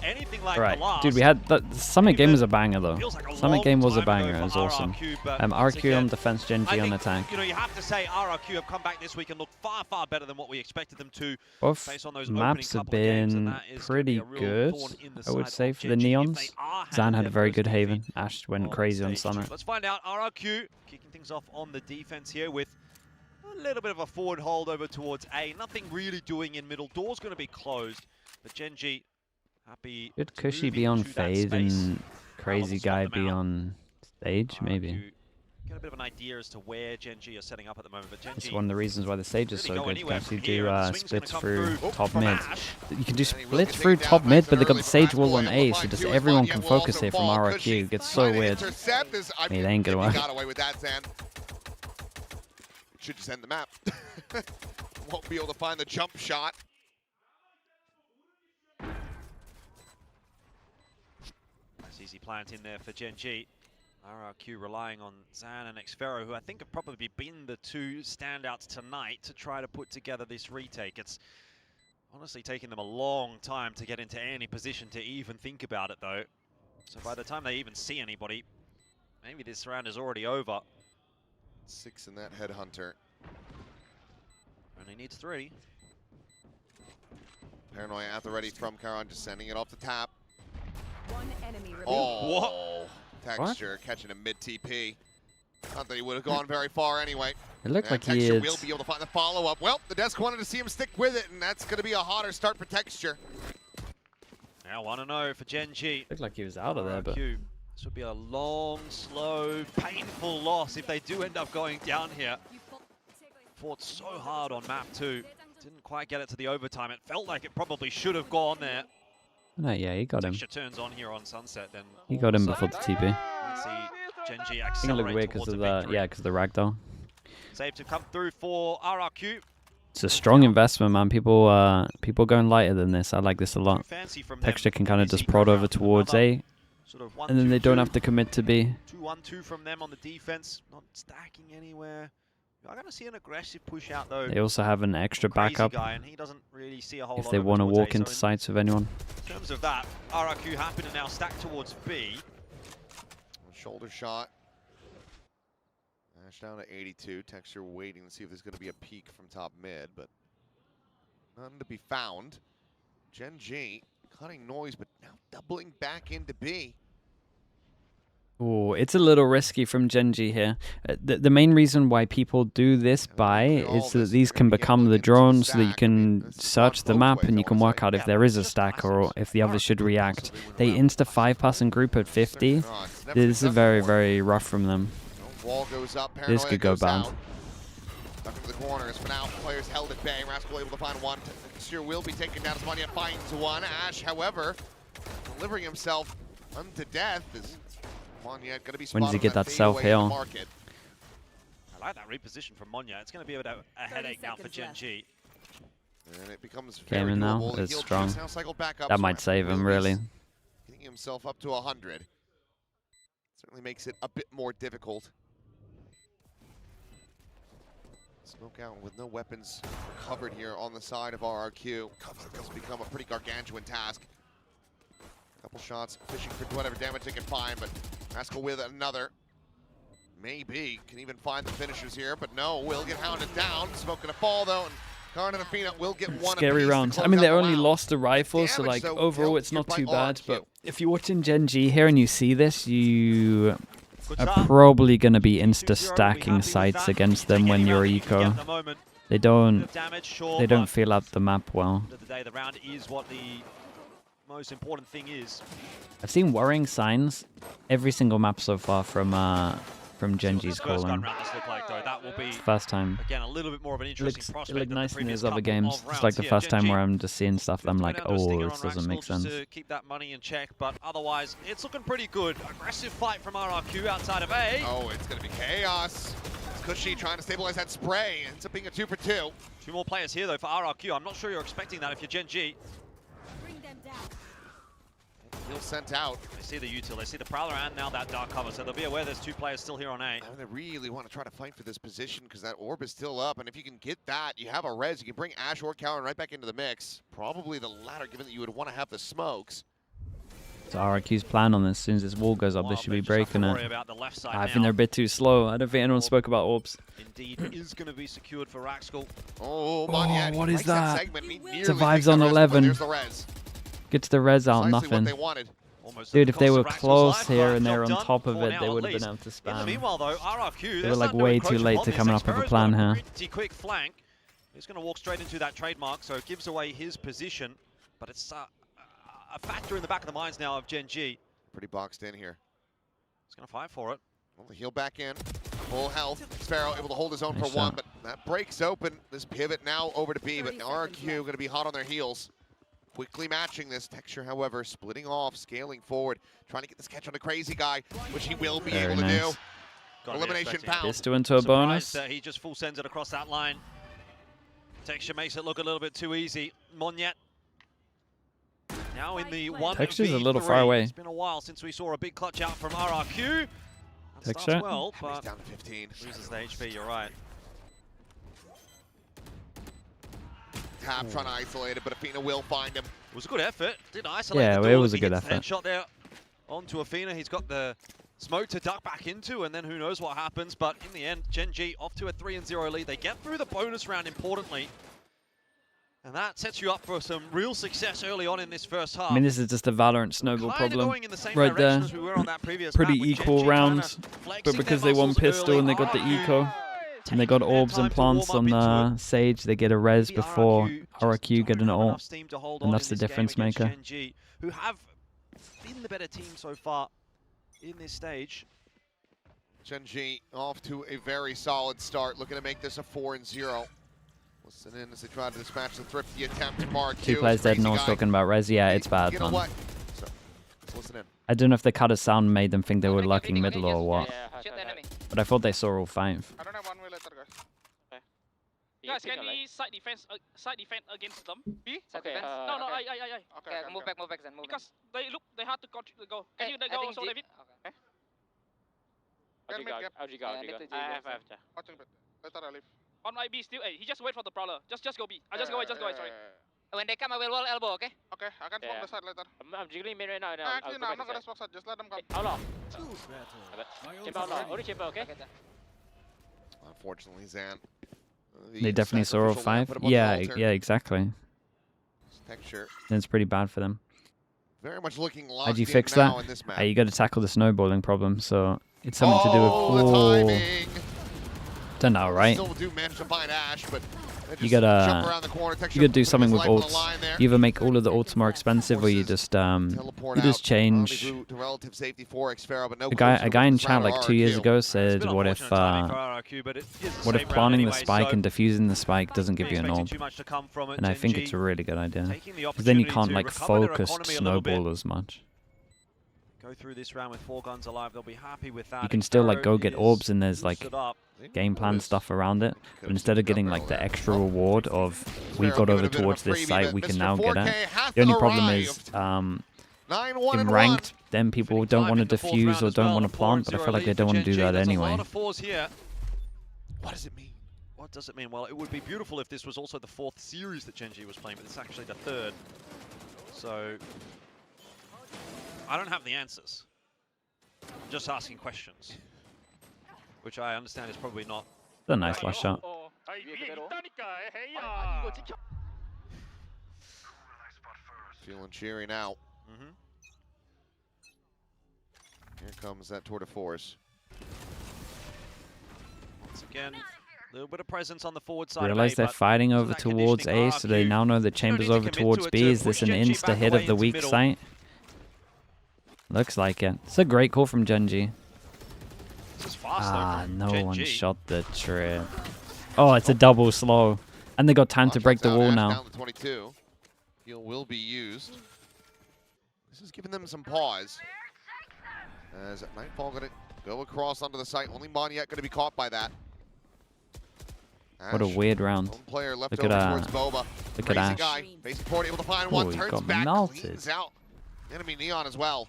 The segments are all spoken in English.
anything like Right, the last. dude, we had the Summit game was a banger though. Like Summit game was a banger. It was awesome. RRQ on defense, Gen.G on attack. You know, you have to say RRQ have come back this week and look far, far better than what we expected them to. Both based on those maps have been pretty good, I would say, for the Neons. Zan had a very good Haven. Ash went crazy on Summit. Let's find out. RRQ kicking things off on the defense here with a little bit of a forward hold over towards A. Nothing really doing in middle. Door's going to be closed, but Gen.G happy. Could Cushy be on Fade and Crazy Guy be on stage, maybe? Get a bit of an idea as to where Gen.G are setting up at the moment, but Gen.G. It's one of the reasons why the stage is so good. You can actually do splits through top mid. You can do splits through top mid, but they got the stage wall on A, so just everyone can focus here from RRQ. It gets so weird. I mean, they ain't gonna work. Got away with that, Zan. Should just end the map. Won't be able to find the jump shot. Nice easy plant in there for Gen.G. RRQ relying on Zan and Xfero, who I think have probably been the two standouts tonight to try to put together this retake. It's honestly taking them a long time to get into any position to even think about it, though. So by the time they even see anybody, maybe this round is already over. 6 in that headhunter. Only needs 3. Paranoia at the ready from Karan, just sending it off the tap. One enemy remaining. Oh, Texture catching a mid TP. Not that he would have gone very far anyway. It looked like Texture he will be able to find the follow-up. Well, the desk wanted to see him stick with it, and that's going to be a hotter start for Texture. Now 1-0 for Gen.G. Looked like he was out of there, but this would be a long, slow, painful loss if they do end up going down here. Fought so hard on map 2. Didn't quite get it to the overtime. It felt like it probably should have gone there. no, yeah, he got him. Texture turns on here on Sunset, then He got him before the TP. let's see Gen.G I think it looked weird because of the because of the ragdoll. Save to come through for RRQ. It's a strong investment, man. People going lighter than this. I like this a lot. Texture can kind of just prod over towards A, and then they don't have to commit to B. 2-1-2 from them on the defense, not stacking anywhere. I'm going to see an aggressive push out though. They also have an extra backup Guy, and he doesn't really see a whole if lot they want to walk A, into so sights of anyone. In terms of that, RRQ happy to now stack towards B. Shoulder shot. Ash down to 82. Texture waiting to see if there's going to be a peek from top mid, but none to be found. Gen.G cutting noise, but now doubling back into B. Oh, it's a little risky from Gen.G here. The main reason why people do this buy is so that these can become the drones, so that you can search the map and you can work out if there is a stack or if the others should react. They insta 5-pass and group at 50. This is very, very rough from them. Wall goes up, this could go bad. Stuck into the corners. For now, players held at bay. Rascal able to find one. Texture will be taken down as Monya finds one. Ash, however, delivering himself unto death is Monya going to be when does he get that self-heal? I like that reposition from Monya. It's going to be a headache now for Gen.G. And it becomes Came in now. It's strong. That might save him, really. Getting himself up to 100. Certainly makes it a bit more difficult. Smoke out with no weapons recovered here on the side of RRQ. It's become a pretty gargantuan task. Couple shots, fishing for whatever damage they can find, but Rascal with another. Maybe can even find the finishers here, but no, will get hounded down. Smoke gonna fall though, and Karn and Afina will get one. Scary rounds. I mean, they only lost the rifle, so like overall it's not too bad. But if you're watching Gen.G here and you see this, you are probably gonna be insta stacking sites against them when you're eco. They don't feel out the map well. The round is what the most important thing is. I've seen worrying signs every single map so far from Gen.G's calling. It's the first time. Again, a little bit more of an interesting prospect. It looked nice in his other games. It's like the first time where I'm just seeing stuff that I'm like, oh, this doesn't make sense. To keep that money in check, but otherwise, it's looking pretty good. Aggressive fight from RRQ outside of A. Oh, it's going to be chaos. Cushy trying to stabilize that spray. Ends up being a 2-for-2. 2 more players here, though, for RRQ. I'm not sure you're expecting that if you're Gen.G. He'll sent out. They see the util, they see the Prowler and now that dark cover, so they'll be aware there's 2 players still here on A. I mean, they really want to try to fight for this position because that orb is still up, and if you can get that, you have a res. You can bring Ash or Cowan right back into the mix. Probably the latter, given that you would want to have the smokes. So RRQ's plan on this. As soon as this wall goes up, they should be breaking it. I think they're a bit too slow. I don't think anyone spoke about orbs. Indeed, is going to be secured for Raxkel. Oh, Monyet, what is that? It's Survives on 11. Gets the res out, nothing. Dude, if they were close here and they were on top of it, they would have been able to spam. Meanwhile, though, RRQ, They were like way too late to coming up with a plan here. Pretty quick flank. He's going to walk straight into that trademark, so it gives away his position. But it's a factor in the back of the minds now of Gen.G. Pretty boxed in here. He's going to fight for it. Well, the heal back in. Full health. Sparrow able to hold his own Nice for one, shot. but that breaks open. This pivot now over to B, but RRQ going to be hot on their heels. Quickly matching this. Texture, however, splitting off, scaling forward, trying to get this catch on the crazy guy, which he will be able to do. Elimination pound. Pistol into a bonus. He just full sends it across that line. Texture makes it look a little bit too easy. Monyet now in the 1v3. Texture's a little far away. It's been a while since we saw a big clutch out from RRQ. That Texture. starts well, He's but down to 15. loses the HP, you're right. Tap trying to isolate it, but Athena will find him. It was a good effort. Did isolate Yeah, the it door. was a He good gets the effort. Headshot there onto Athena. He's got the smoke to duck back into, and then who knows what happens. But in the end, Gen.G off to a 3-0 lead. They get through the bonus round importantly. And that sets you up for some real success early on in this first half. I mean, this is just a Valorant snowball Kinda problem. going in the same Right direction there. as we were on that previous Pretty map, with equal Gen.G round, kinda flexing but their because they won muscles pistol early, and they got the RRQ eco, and they got taking their orbs time and to warm plants up on into the it. Sage, they get a res Maybe before just RRQ don't get an have enough ult. steam to hold and on that's in the this game difference against maker. Gen.G, who have been the better team so far in this stage. Gen.G off to a very solid start, looking to make this a 4-0. Listen in as they try to dispatch the thrifty attempt from RRQ. Two players dead, no one's talking about res. Yeah, it's bad, You know man. what? So, let's listen in. I don't know if the cut of sound made them think they were lurking middle or what, Shoot enemy. but I thought they saw all five. I don't have one way later, guys. Guys, can we side defense against them? B? Okay. No, Okay, Okay, move back then, move back. Because they had to go. Can you I go think also, G- David? Okay. Can make gap. Yeah, need to G I have. Watching bit. Later I leave. On my B still. Hey, he just wait for the prowler. Just go B. I just go away. Sorry. When they come, I will wall elbow, okay? Okay, I can smoke the side later. I'm jiggling mid right now. And Actually, no, I'm not gonna smoke side. Just let them come. Outlaw. Chamber outlaw. Only chamber, okay? Unfortunately, Zan. They definitely saw all five. Yeah, yeah, exactly. Texture. Then it's pretty bad for them. Very much looking lost How'd you in fix now that? in this map. You got to tackle the snowballing problem, so it's something to do with. Oh, the timing. Don't know, right? Still do manage to find Ash, but they You just gotta- jump around the corner. Texture You gotta do putting something his with life on the ults. line there. You either make all of the ults more expensive, or you just Teleport out. change. Rendezvous to relative safety for Xfero, but no A guy in closer chat round like of 2 years RRQ. ago It's said, been what if unfortunate timing for RRQ, but it is the what if same round planting the anyway, spike so and defusing the spike doesn't give you an expecting ult? too much to come from it. And I think Gen.G it's a really good idea, taking the because then you opportunity can't to like recover their focus economy a little bit. snowball as much. Go through this round with 4 guns alive. They'll be happy with that. You can still like go get Xfero orbs is and there's like boosted up. game plan stuff around it, but instead of getting like the extra reward of we got over towards this site, we can now get it. The only problem is in ranked, then people don't want to defuse or don't want to plant, but I feel like they don't want to do that anyway. What does it mean? What does it mean? Well, it would be beautiful if this was also the 4th series that Gen.G was playing, but it's actually the 3rd. So I don't have the answers. I'm just asking questions, which I understand is probably not. It's a nice last shot. Feeling cheery now. Here comes that tour de force. Once again, a little bit of presence on the forward side. Realize they're fighting over towards A, so they now know the chamber's over towards B. Is this an insta hit of the weak site? Looks like it. It's a great call from Gen.G. Ah, no one shot the trip. Oh, it's a double slow. And they got time to break the wall now. Down to 22. Heal will be used. This is giving them some pause. As Nightfall going to go across onto the site. Only Monyet going to be caught by that. What a weird round. Lone player left Look over at towards Boba. Look at Crazy Ash. guy. Facing forward, able to find Oh, one. he Turns got back, melted. cleans out. Enemy Neon as well.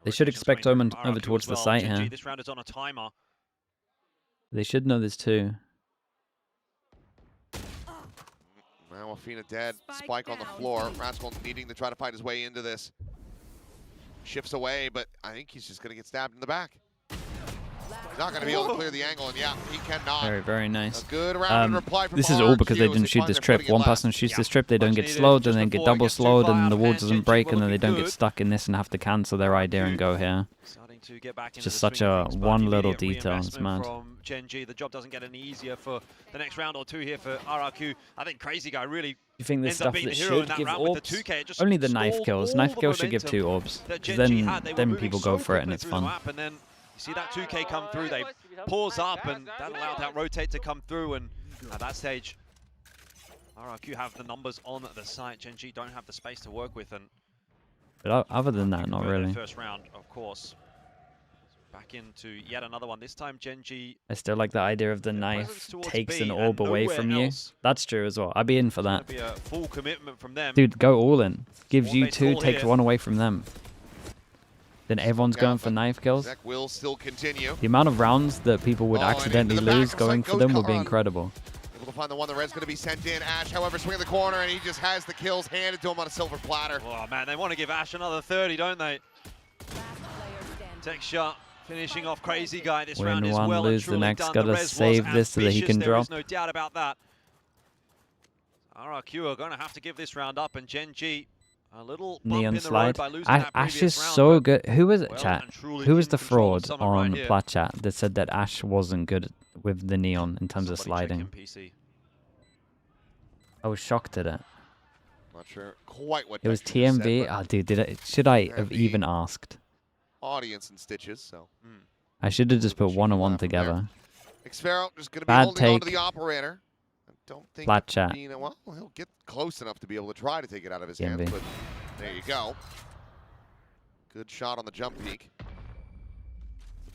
They should expect Omen over towards the site Gen.G, here. This round is on a timer. They should know this too. Now Athena dead. Spike on the floor. Rascal needing to try to fight his way into this. shifts away, but I think he's just going to get stabbed in the back. He's not going to be able to clear the angle, and yeah, he cannot. Very, very nice. A good round reply from This is all RRQ because they as didn't shoot find this their trip. footing at One last. person shoots this trip, they don't Much get needed slowed, just then they get before it double gets too slowed, far and the out, wall and doesn't Gen.G break, were and then they looking don't get good. stuck in this and have to cancel their idea and go here. Starting to get back into Just the such swing of a things, but one little immediate detail, it's reinvestment mad. From Gen.G. The job doesn't get any easier for the next round or two here for RRQ. I think Crazy Guy really You think this ends up stuff being that the hero in should that give round with orbs? the 2K. It just Only the knife stalled kills. all Knife the kills should give momentum 2 orbs. that 'Cause Gen.G had. They were then moving people so go for it and quickly it's through fun. the map, and then you see that 2K come through, they pause up, and that allowed that rotate to come through, and at that stage, RRQ have the numbers on the site. Gen.G don't have the space to work with, and But other than that, not convert their really. first round, of course. Back into yet another one. This time, Gen.G I still like the idea of the presence knife towards takes B an and orb away nowhere from you. else. That's true as well. I'd be in for Gonna that. be a full commitment from them. Dude, go all in. Gives you All-based 2, all takes here. 1 away from them. Then everyone's Yeah, going for but knife kills. Zek will still continue. The amount of rounds that people would Oh, and into accidentally the back lose of going Zek for goes them would be Karan. incredible. Able to find the one. The red's going to be sent in. Ash, however, swinging the corner, and he just has the kills handed to him on a silver platter. Oh man, they want to give Ash another 30, don't they? Last player standing. Tech shot finishing off Crazy Guy. This Win round is one, well lose and the truly next. done. Gotta The res was save this so that he ambitious, can there is drop. no doubt about that. RRQ are going to have to give this round up, and Gen.G a little bump Neon in the road slide. by losing that Ash previous is round, so but good. Who was it, well chat? and truly Who was in the control of fraud Summit right on here. Plat chat that said that Ash wasn't good with the Neon in terms of Somebody check sliding? him, PC. I was shocked at it. Not sure quite what It was Dexter just said, TMV. but Oh, dude, should I have TMV. even asked? audience in stitches, so. I should have just put Cheeky 1 on laugh 1 from there. together. Xfero just going to be Bad holding on to take. the operator. I don't think Plat chat. Dina, well, he'll get close enough to be able to try to take it out of his TMV. hands, but there you go. Good shot on the jump peak.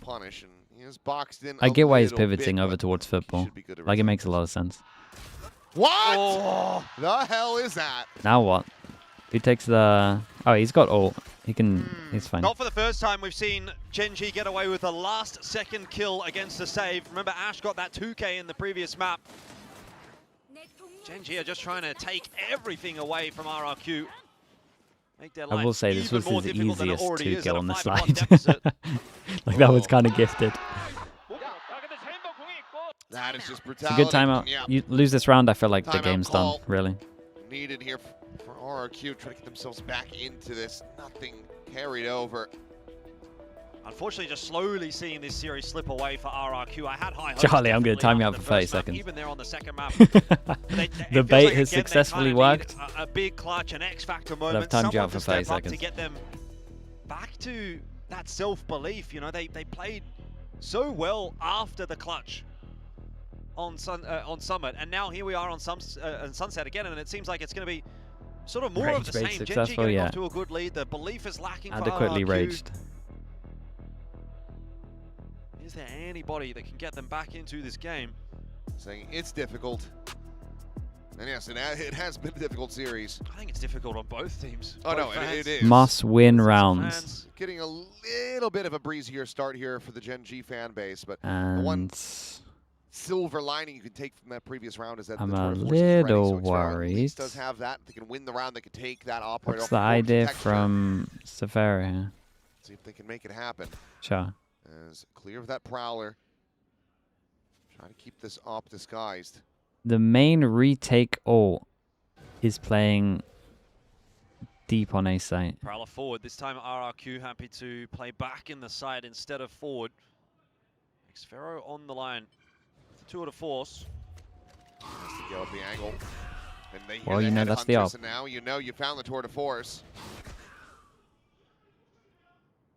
Punish, and he is boxed in I a get why he's little pivoting bit, over but towards he football. should be good to Like, it retain makes a this. lot of sense. What? Oh, The hell is that? Now what? Who takes the... Oh, he's got ult. He can... He's fine. not for the first time we've seen Gen.G get away with a last-second kill against a save. Remember, Ash got that 2K in the previous map. Gen.G are just trying to take everything away from RRQ. Make their I will life say this even was more his difficult than it easiest already 2 is at kill a on the 5-1 slide. deficit. Like, that was Oh. kind of gifted. That is just It's a brutality. good timeout. Yeah. You lose this round, I feel like the Timeout game's call. done, really. Needed here for RRQ, trying to get themselves back into this. Nothing carried over. Unfortunately, just slowly seeing this series slip away for RRQ. I had high hopes. Charlie, I'm gonna definitely time you after out the for 30 first map, seconds. Even there on the second map. The it feels bait like, has again, they successfully kinda worked. need a big clutch, an X-factor I've moment. timed you Someone out for to step 30 up seconds. to get them back to that self-belief. You know, they played so well after the clutch on Summit, and now here we are on Sunset again, and it seems like it's going to be sort of more of Rage the bait same. Gen.G successful, getting yeah. off to a good lead. The belief is lacking Adequately for RRQ. raged. Is there anybody that can get them back into this game? Saying it's difficult. And yes, it has been a difficult series. I think it's difficult on both teams. Oh, no, Both it fans. is. Must win Both rounds. fans. Getting a little bit of a breezier start here for the Gen.G fan base, but the And one silver lining you can take from that previous round is that I'm the Tour a de Force is ready, little so Xfero at worried. least does have that. They can win the round. They can take that operator what's off the warp idea texture. from Safari here? See if they can make it happen. Sure. As clear of that prowler. Try to keep this op disguised. The main retake ult is playing deep on A site. Prowler forward. This time RRQ happy to play back in the side instead of forward. Xfero on the line. The tour de force. Has to go up the angle. And they hear Well, the you know that's the headhunters, op. and now you know you found the tour de force.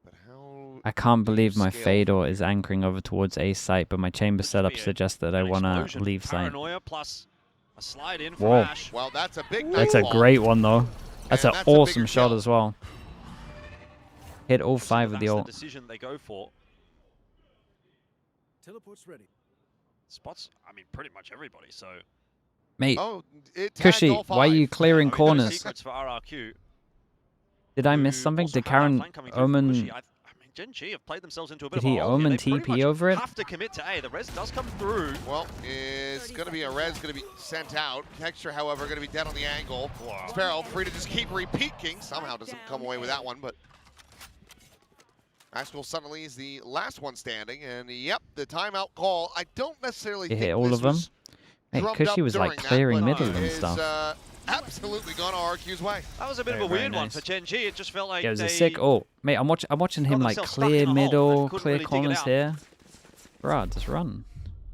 But how I can't believe my scale Fedor is anchoring over towards A site, but my chamber This could setup be suggests that I an want to explosion. leave site. Paranoia plus a slide in from Whoa. Ash. well, that's a big That's night a ball. great one, though. That's And an that's a bigger awesome shot kill. as well. Hit all 5 with the That's ult. the decision they go for. Teleport's ready. Spots, I mean, pretty much everybody, so... Mate, Oh, it tagged Cushy, all why are 5. you clearing I mean, no corners? secrets for RRQ. Did I miss who something? also Did have that Karen flank coming through from Omen... Bushy. I mean, Gen.G have played themselves into a bit Did of he a hole here. Omen They pretty TP much over it? have to commit to A. The res does come through. Well, it's going to be a res going to be sent out. Texture, however, going to be dead on the angle. Wow. Sparrow free to just keep repeating. Somehow doesn't come away with that one, but Maxwell suddenly is the last one standing, and yep, the timeout call. I don't necessarily You think hit all this of them? was Hey, drummed because up she was like during that, clearing but middle it and is, stuff. Absolutely gone RRQ's way. That was a bit Very, of a very weird one nice. for Gen.G. It just felt like Yeah, it was they a sick. Oh, mate, I'm watching him like themselves stuck clear in a hole and middle, couldn't clear really dig it corners out. here. Bruh, just run.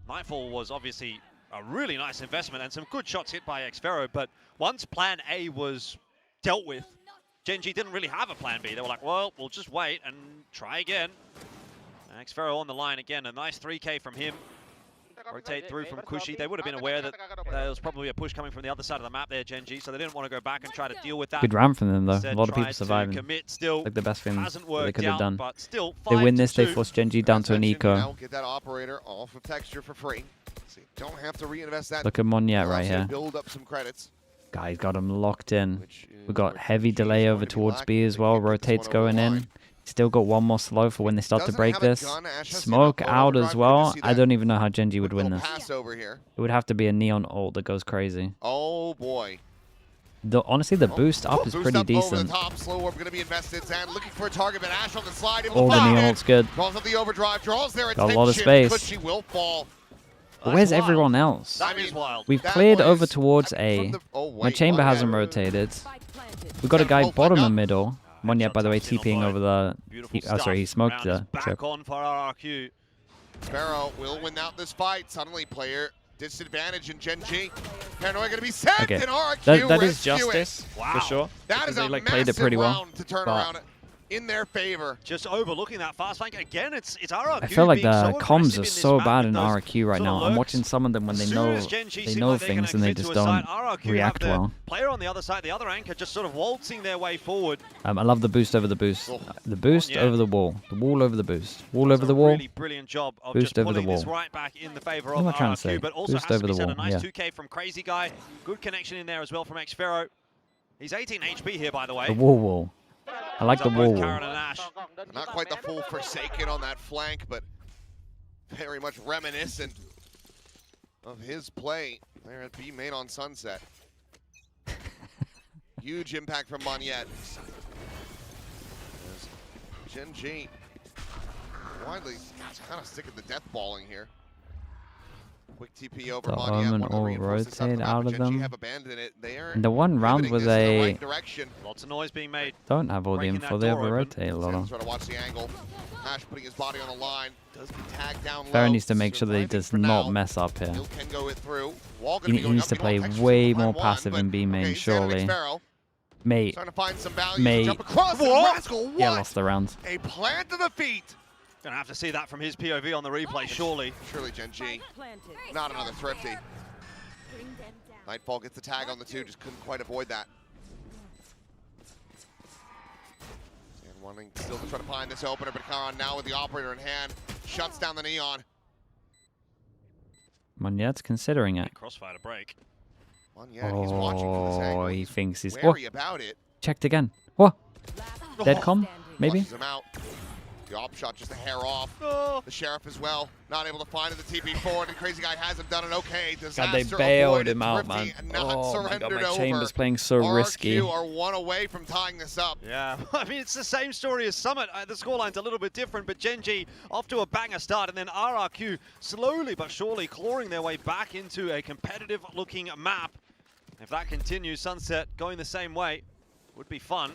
Nightfall was obviously a really nice investment and some good shots hit by Xfero, but once plan A was dealt with, Gen.G didn't really have a plan B. They were like, well, we'll just wait and try again. Xfero on the line again, a nice 3K from him. Rotate through from Kushi. They would have been aware that there was probably a push coming from the other side of the map there, Gen.G, so they didn't want to go back and try to deal with that. Good round from them though. Instead, A lot of people tried to surviving. commit, still Like the best thing hasn't that they worked could have out, done. but still They win this, they 5-2. force Gen.G down to an eco. Now get that operator off of texture for free. So you don't have to reinvest that. Look at Monyet right Allows you to here. Build up some credits. Guy got him locked in. Which We is got where heavy Gen.G is delay going over to be towards lacking B if as they well. can't get this Rotates one over the going in. line. Still got one more slow for when they start to Doesn't break have a this. gun. Ash has the Smoke upload out overdrive. as Good to well. see I that. don't even know how Gen.G would Quick win little this. pass over here. It would have to be a neon ult that goes crazy. Oh boy. Honestly, the boost up is Boost pretty up over decent. the top. Slow orb going to be invested. And looking for a target, but Ash on the slide. Able All to the find neon it. ult's good. Draws up the overdrive. Draws their Got attention. a lot of space. Kushi will fall. But where's That's wild. everyone else? That is wild. We've That cleared was- over towards I mean, A. from the- oh, My wait, chamber Monyet. hasn't rotated. Spike planted. We've got a guy Got bottom up. and middle. Monyet, by the way, Taps in on TPing both. over the... Beautiful Oh, sorry, he stuff. smoked Round is the back trip. on for RRQ. Sparrow will win out this fight. Suddenly, player disadvantage in Gen.G. Paranoia going to be sent, Okay. and RRQ That is rescue it. justice, Wow. for sure. That because is they a like massive played it pretty well. round to turn but- around in their favor. Just overlooking that fast flank again. It's RRQ. I feel like being the so comms aggressive are in this so map bad with in those RRQ right sort of now. I'm lurks. watching some of them when As they soon know as Gen.G they seem know like they're gonna things and they commit just to a side, don't RRQ have react their well. Player on the other side, the other anchor, just sort of waltzing their way forward. I love the boost over the boost. Oh. The boost Yeah. over the wall. The wall over the boost. Wall Does over a the wall. Really brilliant job of Boost just over the pulling this wall. right back in the favor What of am I trying to say? RRQ, but also Boost has over to be the said, a wall, nice yeah. 2K from Crazy Guy. Good connection in there as well from Xfero. He's 18 HP here, by the way. The wall. I like the He's up both wall. Karen and Ash. Not quite the full Forsaken on that flank, but very much reminiscent of his play there at B main on Sunset. Huge impact from Monyet. Gen.G widely kind of sticking the death balling here. Quick TP over The Monyet. Omen One to all reinforce this side rotate map, out but of Gen.G them. have abandoned it. They are And the one round pivoting where this in the they right direction. Lots of noise being made. don't have all the Breaking info, that they have door a open. rotate a lot Sam's of. trying to watch the angle. Ash putting his body on the line. Does get tagged down low. Farah needs to make sure that he Surviving does for not now. mess up here. Hill can go it through. Wall He gonna be going needs up to and play well, texture way from line more one, passive but in B main, okay, Xanax surely. Sparrow Mate, trying to find some value. Mate. Jump across. and What? Rascal, what? yeah, lost the round. A plant to the feet. Gonna have to see that from his POV on the replay, surely. Surely Gen.G. Spike planted. Not another thrifty. Bring them down. Nightfall gets the tag on the two. Just couldn't quite avoid that. And wanting still to try to find this opener, but Khan now with the operator in hand shuts down the neon. Monyet's considering it. Crossfire to break. Yeah, he's watching from this angle. Oh, he thinks he's... Oh, wary about it. checked again. What? Last Dead player com? standing. Maybe? Flushes him out. The op shot just a hair off. Oh. The sheriff as well, not able to find it. The TP forward, and Crazy Guy hasn't done it. Okay, disaster God, they bailed avoided, him out, Thrifty man. not Oh my god, surrendered my over. chamber's playing so risky. RRQ are one away from tying this up. Yeah, I mean, it's the same story as Summit. The scoreline's a little bit different, but Gen.G off to a banger start, and then RRQ slowly but surely clawing their way back into a competitive-looking map. If that continues, Sunset going the same way would be fun.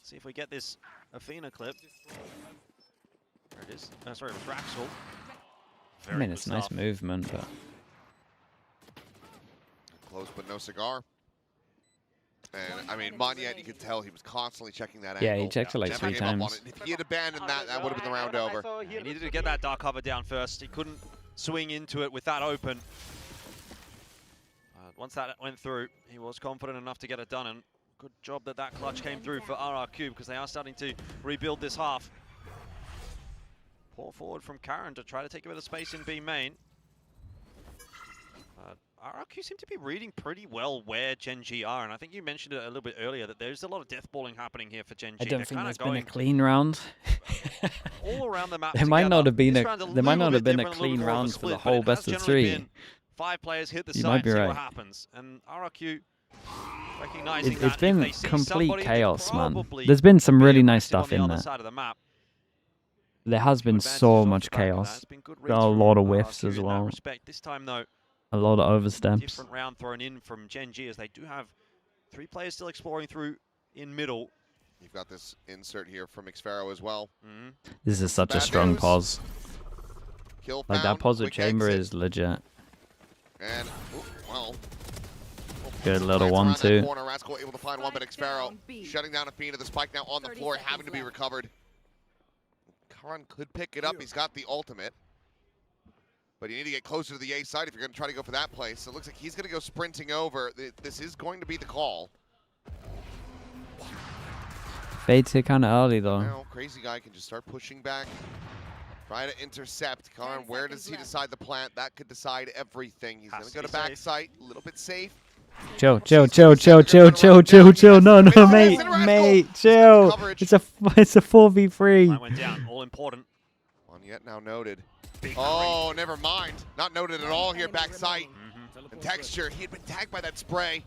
See if we get this Athena clip. There it is. Sorry, it was Raxel. I mean, it's nice stuff. movement, but... Close but no cigar. And I mean, Monyet, you could tell he was constantly checking that Yeah, angle. he checked it like Never 3 gave up on times. it. If he had abandoned that, that would have been the round over. He needed to get that dark cover down first. He couldn't swing into it with that open. Once that went through, he was confident enough to get it done, and good job that that clutch came through for RRQ, because they are starting to rebuild this half. Pour forward from Karen to try to take a bit of space in B main. RRQ seem to be reading pretty well where Gen.G are, and I think you mentioned it a little bit earlier that there's a lot of death balling happening here for Gen.G. I don't They're think kinda there's been a going clean round. all around the map. There might not have been This a round's there might little not have bit been a different, little clean more of round for split, the but whole it best has of generally 3. been 5 players hit the You site might and be see right. what happens. And RRQ recognizing It's that if been they see complete somebody, they're chaos, man. probably There's been some being really nice aggressive stuff on in the other there. side of the map. There has been Advantages so off much the back of that. chaos. It's been good Got a reads lot from of whiffs RRQ as in that well. respect. This time though, A lot of oversteps. different round thrown in from Gen.G as they do have 3 players still exploring through in middle. You've got this insert here from Xfero as well. This is such a Bad strong news. pause. Kill Like, that found, pause with quick chamber exit. is legit. And, well. Good little Plants around 1-2. that corner. Rascal able to find one, but Spike Xfero down B. shutting down a feed of the spike now on the 30 floor, seconds having to be left. recovered. Karan could pick it up. He's got the ultimate. But you need to get closer to the A side if you're going to try to go for that play. So it looks like he's going to go sprinting over. This is going to be the call. Fades here kind of early though. Now, Crazy Guy can just start pushing back. Try to intercept. Karan, where does he decide the plant? That could decide everything. He's going to go to back site, a little bit safe. Chill. No, mate, chill. It's a 4v3. That went down, all important. One yet now noted. Big Oh, never mind. Not noted at all here, back site. Mm-hmm. And Texture, he had been tagged by that spray.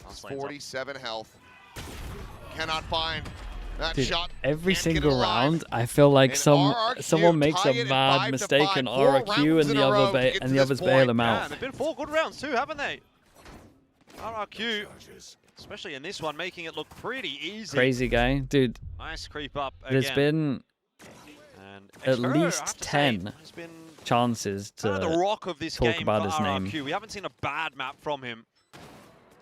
Last lane's up. 47 health. Cannot find that Dude, shot. every Can't get it single alive. round, I feel like And someone RRQ makes tie a it at mad 5-5, mistake in 4 RRQ rounds and in a row to get and to the this others bail point. them Yeah, out. they've been 4 good rounds too, haven't they? RRQ, especially in this one, making it look pretty easy. Crazy Guy, dude. Nice creep up There's again. been And at Xfero, I least have to say, 10 has been chances kind of the to rock of this talk game about for his name. RRQ. We haven't seen a bad map from him.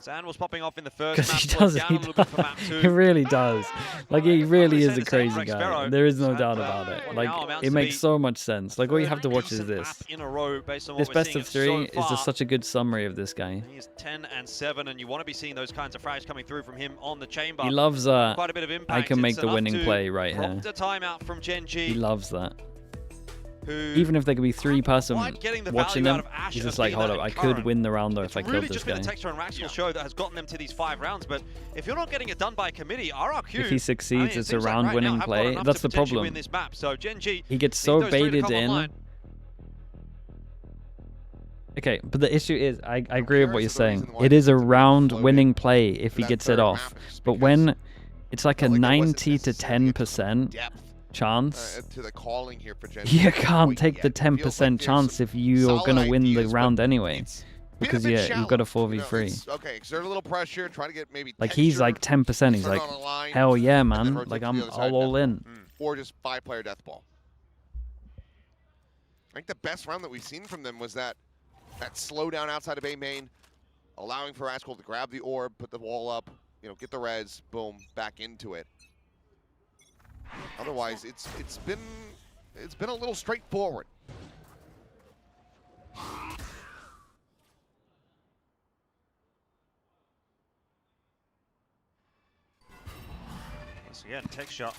Zan was popping off in the first Because map, he slowed does, down he a little bit for map 2. He really does. Like, he really is a Say the same crazy for guy. Xfero. There is no And, doubt about it. now Like, amounts it to makes be so much sense. Like, all you have to watch is decent this. map in a row based on This what we're best seeing of 3 so is far. just such a good summary of this guy. He is 10 and 7, and you want to be seeing those kinds of frags coming through from him on the chamber. He loves Quite a bit of impact. I can make It's the enough winning to play right here. prompt a timeout from Gen.G. He loves that. Who Even if there could be 3 person quite getting the watching value out him, of Ash he's as just like, being hold that up, I current. could win the round though if I It's killed really this just been guy. a Texture and Raxel show that has gotten them to these 5 rounds, but if you're not getting it done by committee, RRQ, If he succeeds, I mean, it it's a seems like right now round-winning have got play. enough That's to the potentially problem. win this map. So Gen.G, He gets need so those 3 to baited come in. online. Okay, but the issue is, I agree with what you're curious of the reason saying. why It they is a loaded round-winning play if for he that gets it third off. map, just But because when it's like a felt like there wasn't 90 to necessarily a 10% depth chance, to the calling here for Gen.G. you can't quite take yet. the It feels like 10% there's chance some if you're solid going to win the ideas, but round anyway. it's been a Because, bit yeah, you've got a shallow. 4v3. It's, okay, exert a little pressure, try to get maybe Like, he's like Texture, 10%. He's turn like, on a line, hell yeah, and then man. rotate Like, to the I'm other side all death in. ball. Or just 5-player death ball. I think the best round that we've seen from them was that slowdown outside of A main, allowing for Rascal to grab the orb, put the wall up, get the res, boom, back into it. Otherwise, it's been a little straightforward. Once again, Texture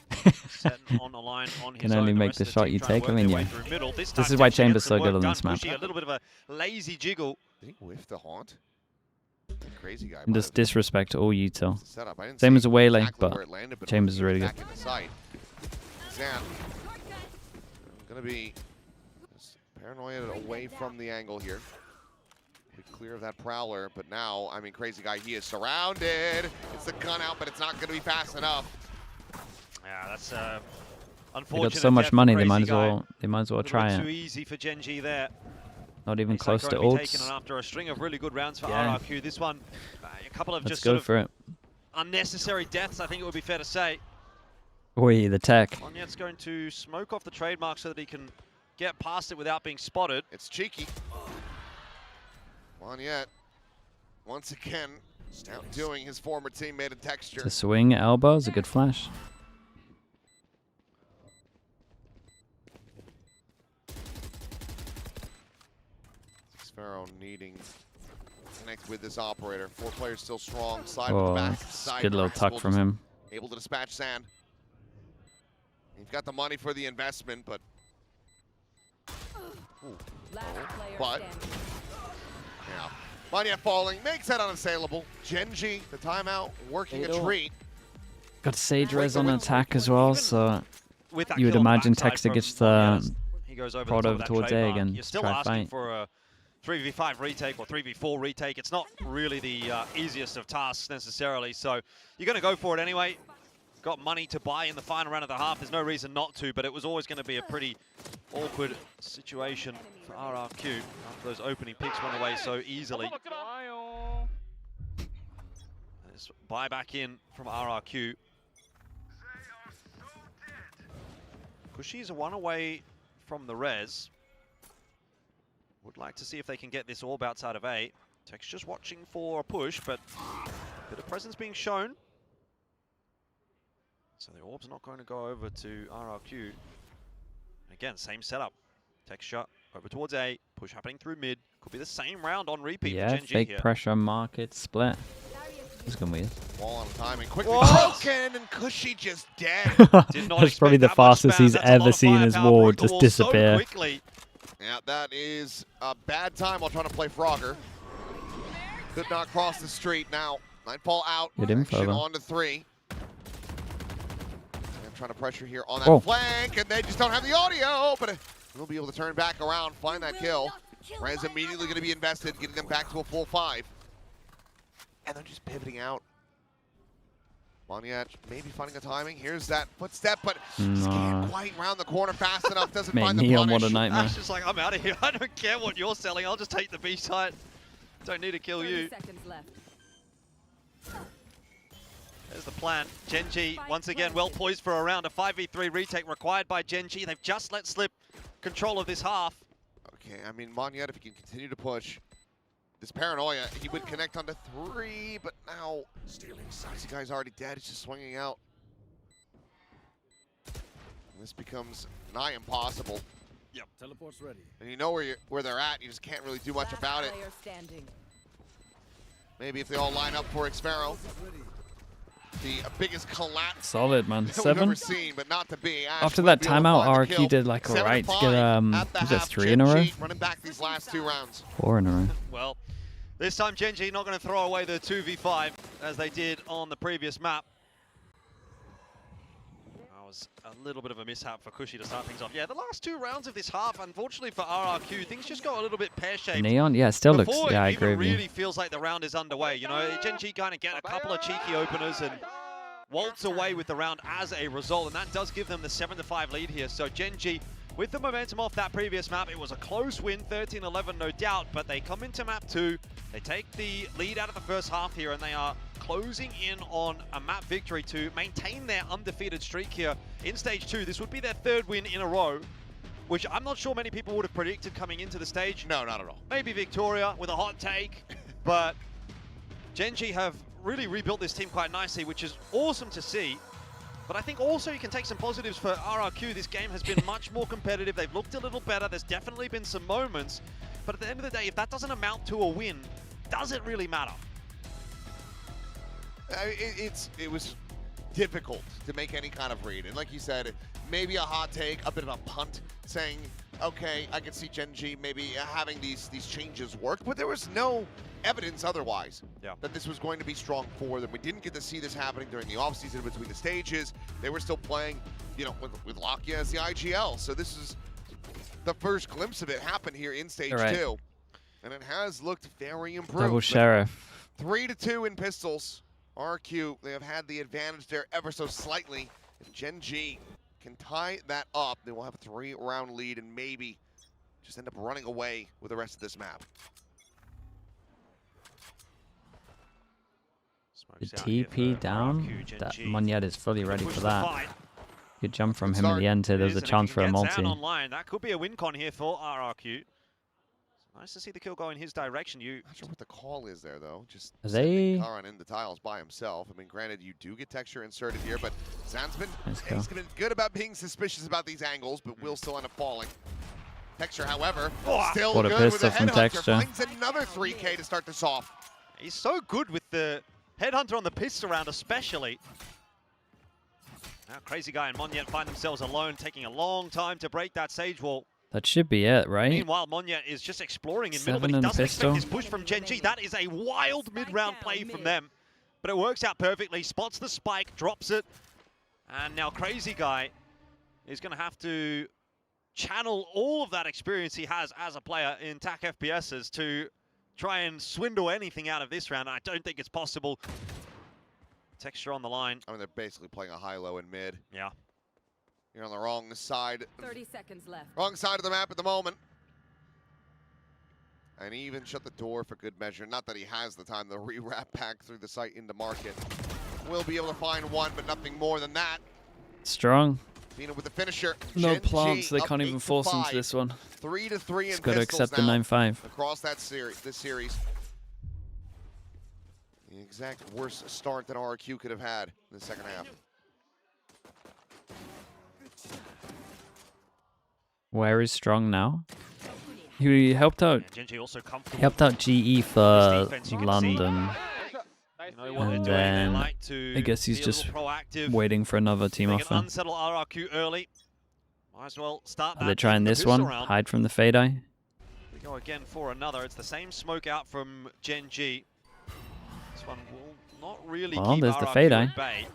setting on the line on his Can own. only The make rest the of shot team you trying to take. I work mean, their way yeah. through middle. This This time is why Texture Chamber's gets some so good work on this done, map. pushing a little bit of a lazy jiggle. Did he whiff the haunt? Crazy guy. And just disrespect all util. Setup. I didn't Same see as a Waylay, exactly but where it landed, Chambers is it really back good. in the sight. Zan. Gonna be paranoid away from the angle here. Be clear of that prowler, but now, I mean, Crazy Guy, he is surrounded. It's the gun out, but it's not gonna be fast enough. Yeah, that's They unfortunate. got so much death for money, they Crazy might as Guy. well A little try bit too it. easy for Gen.G there. Not even He's close to going be taken ults. after a string of really good rounds for Yeah. RRQ. This one, a couple of Let's just go sort of for it. unnecessary deaths, I think it would be fair to say. Oi, the tech. Onyet's going to smoke off the trademark so that he can get past it without being spotted. It's cheeky. Wanyet, once again, outdoing his former teammate in Texture. The swing elbow is a good flash. Sparrow needing to connect with this operator. 4 players still strong. Slide Oh, with the back it's side. good little Rascal tuck from just him. Able to dispatch Sand. He's got the money for the investment, but Last player but standing. yeah. Wanyet falling makes that unassailable. Gen.G, the timeout, working a treat. Got Sage Res on attack as well, so With that you would kill on the imagine backside Texture from gets Onyet the as he goes over prod the top over of that towards A trademark. again. You're still Try to asking fight. for a 3v5 retake or 3v4 retake. It's not really the easiest of tasks necessarily, so you're going to go for it anyway. got money to buy in the final round of the half. There's no reason not to, but it was always going to be a pretty awkward situation for RRQ after those opening picks went away so easily. Let's buy back in from RRQ. Kushi's a one away from the res. Would like to see if they can get this orb outside of A. Texture's watching for a push, but a bit of presence being shown. So the orb's not going to go over to RRQ. Again, same setup. Texture over towards A, push happening through mid. Could be the same round on repeat Yeah, for Gen.G fake here. pressure market split. It's gonna be weird. Wall on timing, quickly What? broken, and Cushy just dead. Did not That's probably expect the that much fastest spam. he's That's a lot ever of seen his firepower. wall Broke the just wall disappear. So quickly. Yeah, that is a bad time while trying to play Frogger. Could not cross the street now. Nightfall out. Good info, Action though. on to 3. I'm trying to pressure here on that Oh. flank, and they just don't have the audio, but we'll be able to turn back around, find that kill. Rez immediately going to be invested, getting them back to a full 5. And they're just pivoting out. Monyet maybe finding a timing. Here's that footstep, but just can't quite round the corner fast enough. Doesn't Mate, find the Neon, punish. what a nightmare. Ash just like, I'm out of here. I don't care what you're selling. I'll just take the B site. Don't need to kill 30 you. seconds left. There's the plan. Gen.G once again well poised for a round. A 5v3 retake required by Gen.G. They've just let slip control of this half. Okay, I mean, Monyet, if he can continue to push this paranoia, he would connect onto 3, but now this guy's already dead. He's just swinging out. And this becomes nigh impossible. Teleport's ready. And you know where they're at. You just can't really do much Last about it. player standing. Maybe if they all line up for Xfero. The biggest collapse Solid, man. that we've ever 7. seen, but not to be. Ash After would that be able to timeout, find the RRQ kill. did like 7 alright to 5 get at the was it half. 3 in a row? Gen.G running back these last 2 rounds. 4 in a row. Well, this time Gen.G not going to throw away the 2v5 as they did on the previous map. That was a little bit of a mishap for Kushi to start things off. Yeah, the last 2 rounds of this half, unfortunately for RRQ, things just go a little bit pear-shaped. Neon, yeah, still looks. Before Yeah, I it agree even with you. really feels like the round is underway. You know, Gen.G kind of get a couple of cheeky openers and waltz away with the round as a result, and that does give them the 7-5 lead here. So Gen.G, with the momentum off that previous map, it was a close win, 13-11 no doubt, but they come into map 2, they take the lead out of the first half here, and they are closing in on a map victory to maintain their undefeated streak here in stage 2. This would be their 3rd win in a row, which I'm not sure many people would have predicted coming into the stage. No, not at all. Maybe Victoria with a hot take, but Gen.G have really rebuilt this team quite nicely, which is awesome to see. But I think also you can take some positives for RRQ. This game has been much more competitive. They've looked a little better. There's definitely been some moments. But at the end of the day, if that doesn't amount to a win, does it really matter? It was difficult to make any kind of read. And like you said, maybe a hot take, a bit of a punt, saying, okay, I can see Gen.G maybe having these changes work, but there was no evidence otherwise that this was going to be strong for them. We didn't get to see this happening during the offseason between the stages. They were still playing, you know, with Lakia as the IGL. So this is the first glimpse of it happen here in stage 2. And it has looked very improved. Double sheriff. 3-2 in pistols. RRQ, they have had the advantage there ever so slightly. If Gen.G can tie that up, they will have a 3-round lead and maybe just end up running away with the rest of this map. The TP down. That Monyet is fully ready for that. Good jump from him at the end here. There's a chance for a multi. Online. That could be a win con here for RRQ. Nice to see the kill go in his direction. Not sure what the call is there, though. Just Are sending they- Karan in the tiles by himself. I mean, granted, you do get texture inserted here, but Zan's been, Nice he's been good about being suspicious about these angles, but will still end up falling. Texture, however, still What a good with pistol the from headhunter. Texture. Finds another 3K to start this off. He's so good with the headhunter on the pistol round, especially. Now, Crazy Guy and Monyet find themselves alone, taking a long time to break that Sage wall. That should be it, right? Meanwhile, Monyet is just exploring in middle, but he 7 and doesn't pistol. expect this push from Gen.G. That is a wild mid-round play from them. But it works out perfectly. Spots the spike, drops it. And now Crazy Guy is going to have to channel all of that experience he has as a player in TAC FPSs to try and swindle anything out of this round. I don't think it's possible. Texture on the line. I mean, they're basically playing a high-low in mid. Yeah. You're on the wrong side. 30 seconds left. Wrong side of the map at the moment. And he even shut the door for good measure. Not that he has the time to re-wrap back through the site into market. Will be able to find one, but nothing more than that. Strong. Fina with the finisher. No Gen.G plants. They up can't even force 8-5. into this one. 3-3 in Just got to pistols accept the now 9-5. across that this series. The exact worst start that RRQ could have had in the second half. Where is Strong now? He helped out. Yeah, Gen.G also comfortable. He helped out GE for defense, you can London. You know what And they're doing. then They like to I guess he's be a just little proactive. waiting for another team They can offer. unsettle RRQ early. Might as well start Are that they trying in the this one? pistol round. Hide from the Fade Eye? We go again for another. It's the same smoke out from Gen.G. This one will not really Well, keep there's the RRQ Fade at Eye. bay.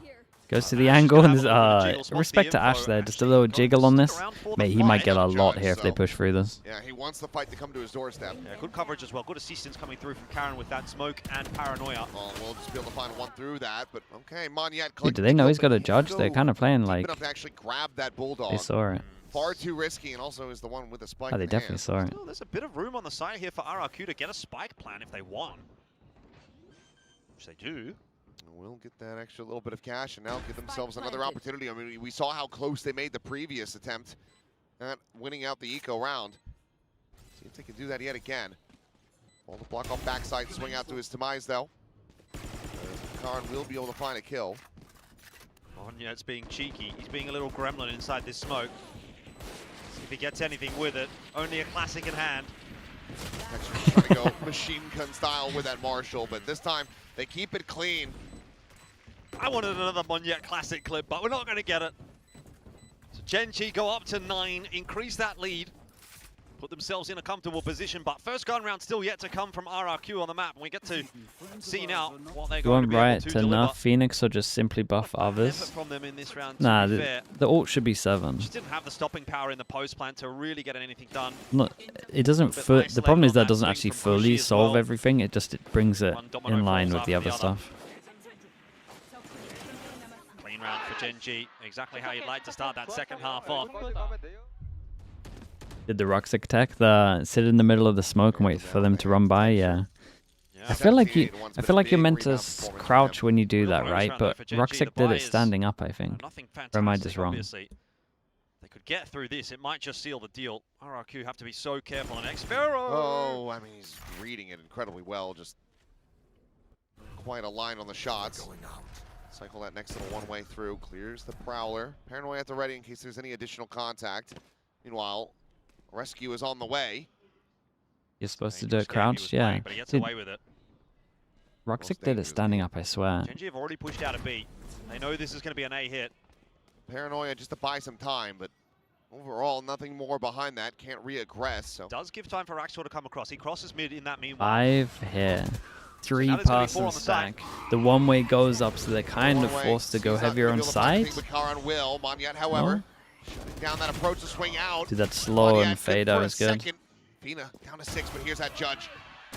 Goes to the Ash angle can and have there's a little jiggle, spot respect the to Ash info. there, Ash just a little goes jiggle on stick this. around for the Mate, he might fight. get a Judge, lot here if they so- push through this. Yeah, he wants the fight to come to his doorstep. Yeah, good coverage as well. Good assistance coming through from Karen with that smoke and paranoia. Oh, we'll just be able to find one through that, but okay, Monyet. Dude, do they know he's got a judge? They're kind of playing like enough to actually grab that bulldog. they saw it. Far too risky, and also is the one with the spike. Oh, they in definitely hand. saw it. Still, there's a bit of room on the side here for RRQ to get a spike plan if they want. Which they do. We'll get that extra little bit of cash and now give themselves another opportunity. I mean, we saw how close they made the previous attempt at winning out the eco round. See if they can do that yet again. All the block off backside, swing out to his demise though. Karn will be able to find a kill. Onya, it's being cheeky. He's being a little gremlin inside this smoke. See if he gets anything with it. Only a classic in hand. Actually trying to go machine gun style with that Marshall, but this time they keep it clean. I wanted another Monyet classic clip, but we're not going to get it. So Gen.G go up to 9, increase that lead, put themselves in a comfortable position, but first gun round still yet to come from RRQ on the map, and we get to see now what they're You going want to be able Riot to to deliver. nerf Phoenix or just simply buff Effort others? from them in this round, to Nah, be the, fair. the ult should be 7. Just didn't have the stopping power in the post plant to really get anything done. Not, it doesn't. bit The isolated problem is on that that doesn't swing actually from Koshi fully as solve well. everything. It brings it One domino in line falls with the after other the other. stuff. Clean round for Gen.G, exactly how you'd like to start that second half off. Did the Ruxic tech sit in the middle of the smoke and wait for them to run by? Yeah. Yeah. I feel like you. 17-8 one's I been feel a like you're big meant to rebound performance from crouch him. when you do Real that, bonus right? round there But for Gen.G. Ruxic The did buy it is standing up, I think. Nothing Or am I fantastic, just wrong? obviously. They could get through this, it might just seal the deal. RRQ have to be so careful, and Xfero! Oh, I mean, he's reading it incredibly well. Just quite a line on the shots. Cycle that next little one-way through. Clears the Prowler. Paranoia at the ready in case there's any additional contact. Meanwhile, rescue is on the way. You're supposed to do Dangerous it game he was crouched, playing, yeah. but he gets Dude, away with it. Ruxic did it dangerous standing game. up, I swear. Gen.G have already pushed out a B. They know this is going to be an A hit. Paranoia just to buy some time, but overall, nothing more behind that. Can't re-aggress, so. Does give time for Raxor to come across. He crosses mid in that meanwhile. 5 here. 3 Now there's gonna be pass 4 and on the side. stack. The one-way goes up, so they're kind of One-way, forced to go he's not heavier gonna on be able to find side. anything, but Karan will. Monyet, however, shutting down that approach to swing out. Dude, that slow Monyet and fade out is good. Fina down to 6, but here's that judge.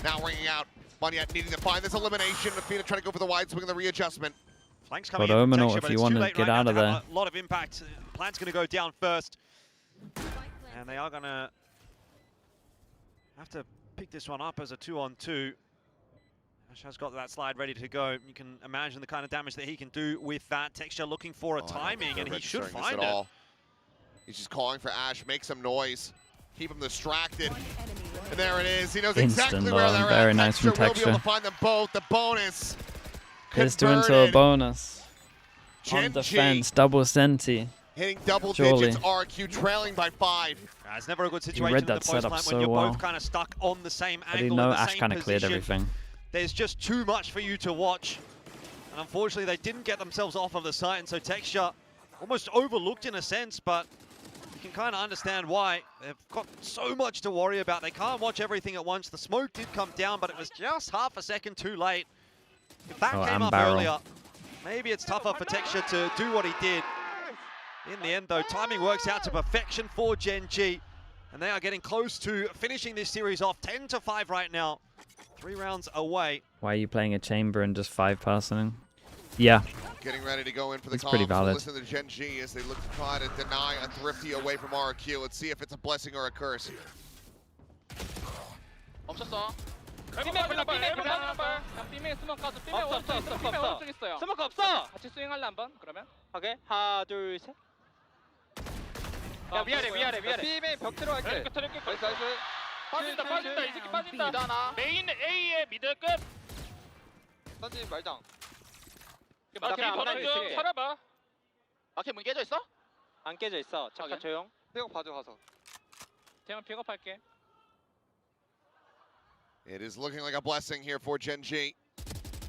Now ringing out. Monyet needing to find this elimination. Fina trying to go for the wide swing and the readjustment. Flanks coming Got in from Omen Texture, if but you it's want too to late get right now out of to there. have a lot of impact. Plant's going to go down first. And they are going to have to pick this one up as a 2-on-2. Ash has got that slide ready to go. You can imagine the kind of damage that he can do with that. Texture looking for a timing, and he should find it. He's just calling for Ash, make some noise, keep him distracted. One enemy And there it is. He knows Instant exactly where bomb. they're Very at. nice from Will be able Texture. to find them both. The bonus. Here's 2 into a converted. bonus. On Gen.G defense, double senti. hitting double Surely. digits. RQ trailing by 5. It's never a good situation read in the that post setup plant so when you're well. both kind of stuck on the same I didn't angle know in the Ash same kind of cleared position. everything. There's just too much for you to watch. And unfortunately, they didn't get themselves off of the site, and so Texture almost overlooked in a sense, but you can kind of understand why. They've got so much to worry about. They can't watch everything at once. The smoke did come down, but it was just half a second too late. If that came and up barrel. earlier, maybe it's tougher for Texture to do what he did. In the end, though, timing works out to perfection for Gen.G, and they are getting close to finishing this series off. 10-5 right now. 3 rounds away. Why are you playing a chamber and just 5 passing? Yeah. Getting ready to go in for the It's pretty comms. valid. Listen to Gen.G as they look to try to deny a Thrifty away from RRQ. Let's see if it's a blessing or a curse. 없었어. 삐맨 불러 삐맨 불러. 삐맨 스모크 가서 삐맨 오른쪽 있어. 삐맨 오른쪽 있어요. 스모크 없어. 같이 스윙할래 한번 그러면? 오케이. 하나 둘 셋. 야 위아래 위아래 위아래. 삐맨 벽 들어갈게. 이렇게 터널게. 나이스 나이스. 빠진다 빠진다 이 새끼 빠진다. 메인 A의 미들 끝. 던지 말장. 마켓 버는 살아봐. 마켓 문 깨져 있어? 안 깨져 있어. 잠깐 조용. 픽업 봐줘 가서. 대만 픽업할게. It is looking like a blessing here for Gen.G.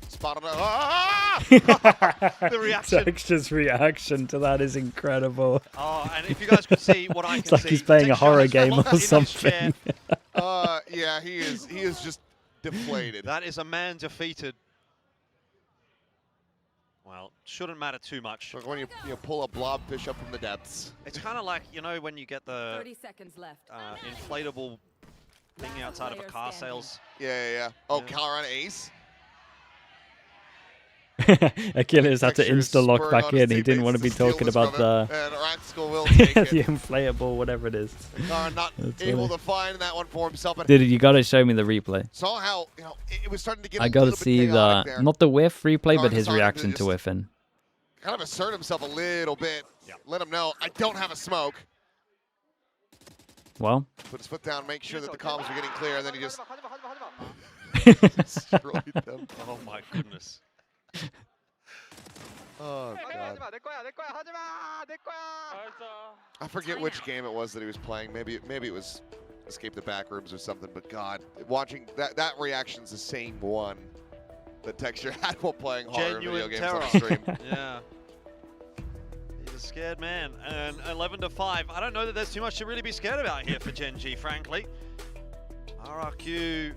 Spotted a... Ah! The reaction. Texture's reaction to that is incredible. Oh, and if you guys could see what I can It's like see, he's playing a Texture horror has game locked or in his something. chair. Yeah, he is just deflated. That is a man defeated. Well, shouldn't matter too much. Like when you pull a blobfish up from the depths. It's kind of like, you know, when you get the 30 seconds left. inflatable thing outside of a car sales. Yeah. Oh, Yeah. Car on Ace. Achilles had to Texture is insta-lock spurring back on his in. He didn't teammates want to be to steal talking this about from him, the and Ratskill will take it. the inflatable, whatever it is. Car not That's able funny. to find that one for himself. But Dude, you gotta show me the replay. saw how it was starting to get. I a gotta little bit see chaotic the there. not the whiff replay, Car but his decided to reaction to just whiffing. kind of assert himself a little bit. Yeah. Let him know I don't have a smoke. Well, Put his foot down, make sure that the comms are getting clear, and then he just destroyed them. Oh my goodness. Oh god. I forget which game it was that he was playing. Maybe it was Escape the Backrooms or something. But God, watching that reaction's the same one that Texture had while playing horror video Genuine games terror. on the stream. Yeah. He's a scared man. And 11-5. I don't know that there's too much to really be scared about here for Gen.G, frankly. RRQ,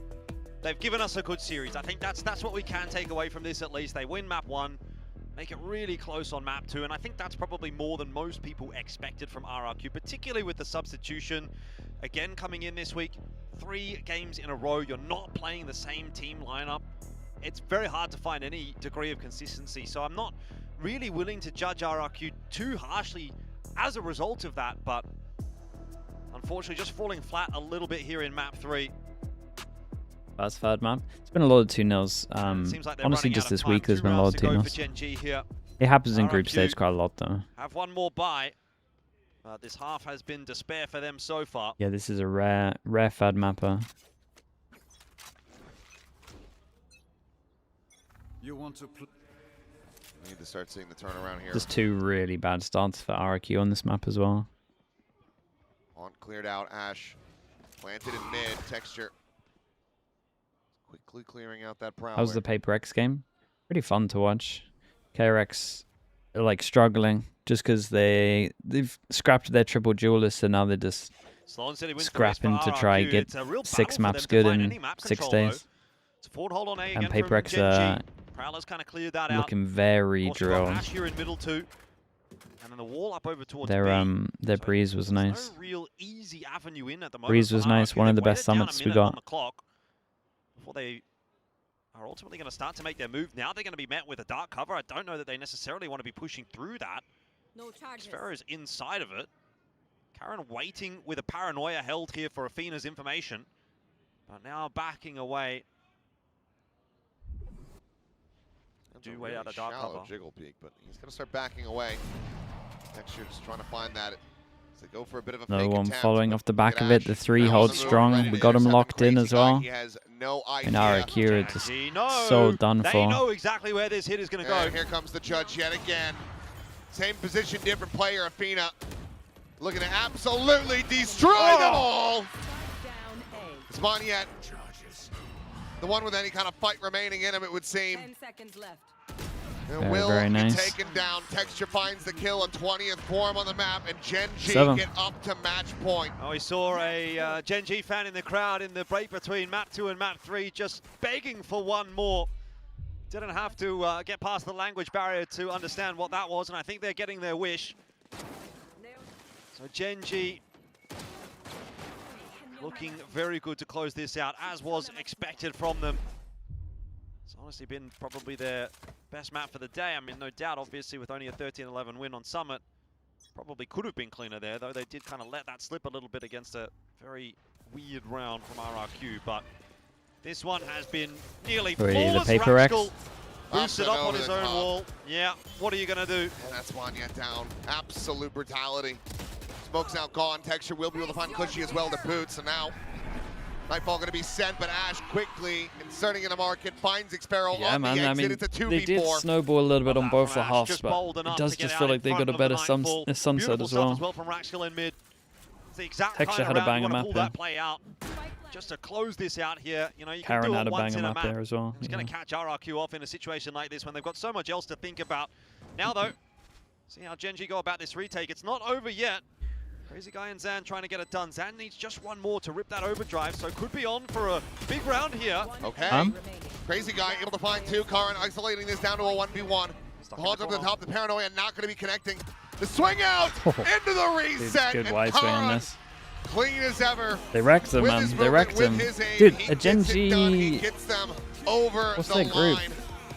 they've given us a good series. I think that's what we can take away from this at least. They win map 1, make it really close on map 2, and I think that's probably more than most people expected from RRQ, particularly with the substitution. Again, coming in this week, 3 games in a row, you're not playing the same team lineup. It's very hard to find any degree of consistency, so I'm not really willing to judge RRQ too harshly as a result of that, but unfortunately just falling flat a little bit here in map 3. that's third map. It's been a lot of 2-0s. Seems like they're Honestly, running just out of this time. week there's 2 been a lot rounds of to go for 2-0s. Gen.G here. It happens in group RRQ stage quite a lot though. Have one more bye. This half has been despair for them so far. Yeah, this is a rare third mapper. You want to play? We need to start seeing the turnaround here. There's 2 really bad starts for RRQ on this map as well. On cleared out, Ash planted in mid. Texture quickly clearing out that prowler. How's the Paper X game? Pretty fun to watch. KRX are like struggling just because they've scrapped their triple duelist, so now they're just Sloan City wins the race for scrapping to try RRQ. get It's a real 6 battle for maps them to good find in any map 6 control, days. though. It's a forward hold on A And again Paper from X Gen.G. Prowler's kind of cleared that out. looking very Also got drilled. Ash here in middle 2. And then the wall up over towards Their B. their So breeze was there's nice. no real easy avenue in at the moment. Breeze for was nice, RRQ. one of They've the best waited down a summits we minute on got. the clock before they are ultimately going to start to make their move. Now they're going to be met with a dark cover. I don't know that they necessarily want to be pushing through that. No charges. Sphera's inside of it. Karen waiting with a paranoia held here for Athena's information. But now backing away. That's a Do wait really out a dark shallow cover. jiggle peek, but he's going to start backing away. Texture just trying to find that. So go for a bit of a No fake one attempt, following but off the back look of at it. The Ash. 3 Now on holds the move, strong. ready We to got him intercept the locked in crazy as guy. well. He has no idea. And RRQ are just Gen.G know. so done They for. know exactly where this hit is going to go. And here comes the judge yet again. Same position, different player, Athena. Looking to absolutely destroy them all. Down A. It's Moniette, the one with any kind of fight remaining in him, it would seem. 10 seconds left. And Very, will very be nice. taken down. Texture finds the kill, a 20th form on the map, and Gen.G 7. get up to match point. Oh, we saw a Gen.G fan in the crowd in the break between map 2 and map 3 just begging for one more. Didn't have to get past the language barrier to understand what that was, and I think they're getting their wish. So Gen.G looking very good to close this out, as was expected from them. So honestly been probably their best map for the day. I mean, no doubt, obviously, with only a 13-11 win on Summit. Probably could have been cleaner there, though they did kind of let that slip a little bit against a very weird round from RRQ. But this one has been nearly Really, the flawless. paper X? Raxkel boosted up on over his the own top. wall. Yeah, what are you going to do? And that's Wanya down. Absolute brutality. Smoke's now gone. Texture will be able to find Cushy as well to boot. So now, Nightfall going to be sent, but Ash quickly inserting in the market, finds Xpero Yeah, on man. the I exit. mean, It's a they did 2v4. snowball a little bit on both the Ash halves, just but bold it enough does to get just out feel in like they front got a of the better Nightfall. sunset Beautiful as stuff well. from Raxkel in mid. It's the exact Texture kind had of a round you banger want to map pull here. that play out. Just to close this out here, you know, you can Karen do had it a once banger in a map map. there as well. It's going to catch RRQ off in a situation like this when they've got so much else to think about. Now, though, see how Gen.G go about this retake. It's not over yet. Crazy Guy and Zan trying to get it done. Zan needs just one more to rip that overdrive, so could be on for a big round here. Okay. Crazy Guy able to find two. Karen isolating this down to a 1v1. Hogs up to the top. The Paranoia not going to be connecting. The swing out into the reset. Dude, good and wide swing on Karan, this. clean as ever. They wrecked him, With man. his They movement, wrecked with him. his aim, Dude, he a gets it done. He Gen.G. gets them over What's the their group? line.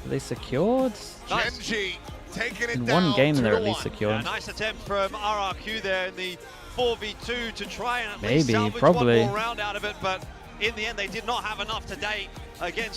Are they secured? Gen.G taking it In down. one game, they're at 2-1. least secured. Yeah, nice attempt from RRQ there in the 4v2 to try and at least Maybe, salvage probably. one more round out of it, but in the end they did not have enough today against